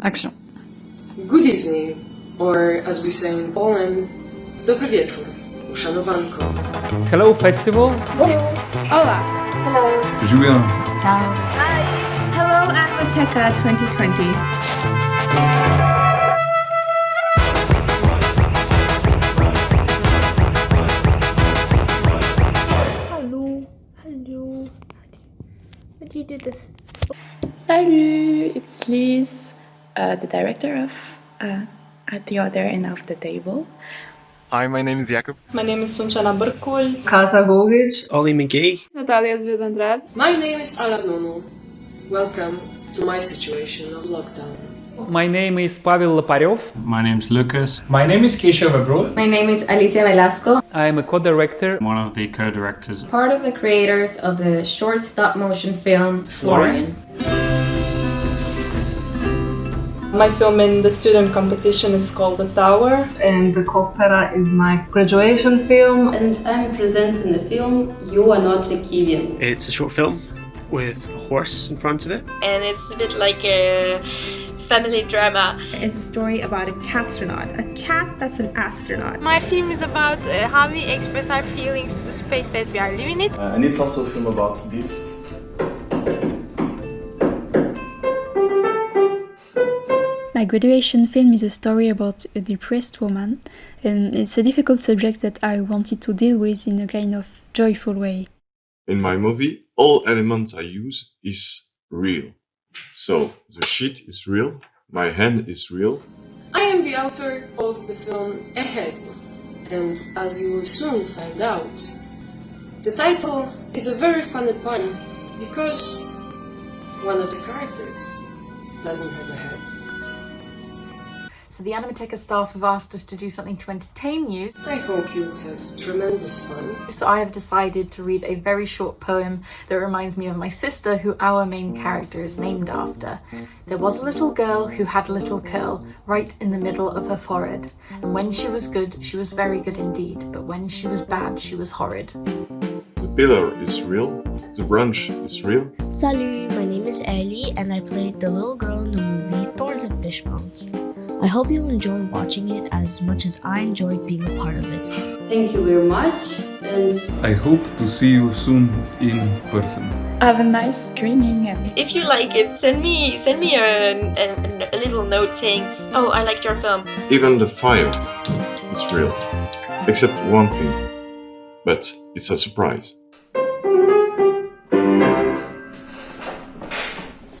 Action. Good evening, or as we say in Poland, dobry wieczór, uszanowanko. Hello Festival. Hola. Hello. Julian. Ciao. Hi. Hello Animateka 2020. Hello. How do you do this? Salut, it's Liz, the director of At the Other End of the Table. Hi, my name is Jakub. My name is Sunčana Brkulj. Kata Gogic. Oli McGee. Natalia Zvedandrad. My name is Ala Nunu. Welcome to my situation of lockdown. My name is Pavel Loparev. My name's Lucas. My name is Keshav Abrol. My name is Alicia Velasco. I am a co-director. One of the co-directors. Part of the creators of the short stop-motion film Florian. My film in the student competition is called The Tower. And the opera is my graduation film. And I'm presenting the film You Are Not a Kiwian. It's a short film with a horse in front of it. And it's a bit like a family drama. It's a story about a catstronaut, a cat that's an astronaut. My film is about how we express our feelings to the space that we are living in. And it's also a film about this. My graduation film is a story about a depressed woman, and it's a difficult subject that I wanted to deal with in a kind of joyful way. In my movie, all elements I use is real. So, the sheet is real, my hand is real. I am the author of the film Ahead, and as you will soon find out, the title is a very funny pun because one of the characters doesn't have a head. So the Animateka staff have asked us to do something to entertain you. I hope you have tremendous fun. So I have decided to read a very short poem that reminds me of my sister, who our main character is named after. There was a little girl who had a little curl right in the middle of her forehead. And when she was good, she was very good indeed. But when she was bad, she was horrid. The pillar is real, the branch is real. Salut, my name is Ellie and I played the little girl in the movie Thorns and Fishbones. I hope you'll enjoy watching it as much as I enjoyed being a part of it. Thank you very much, and I hope to see you soon in person. Have a nice screening. And If you like it, send me a little note saying, oh, I liked your film. Even the fire is real, except one thing, but it's a surprise.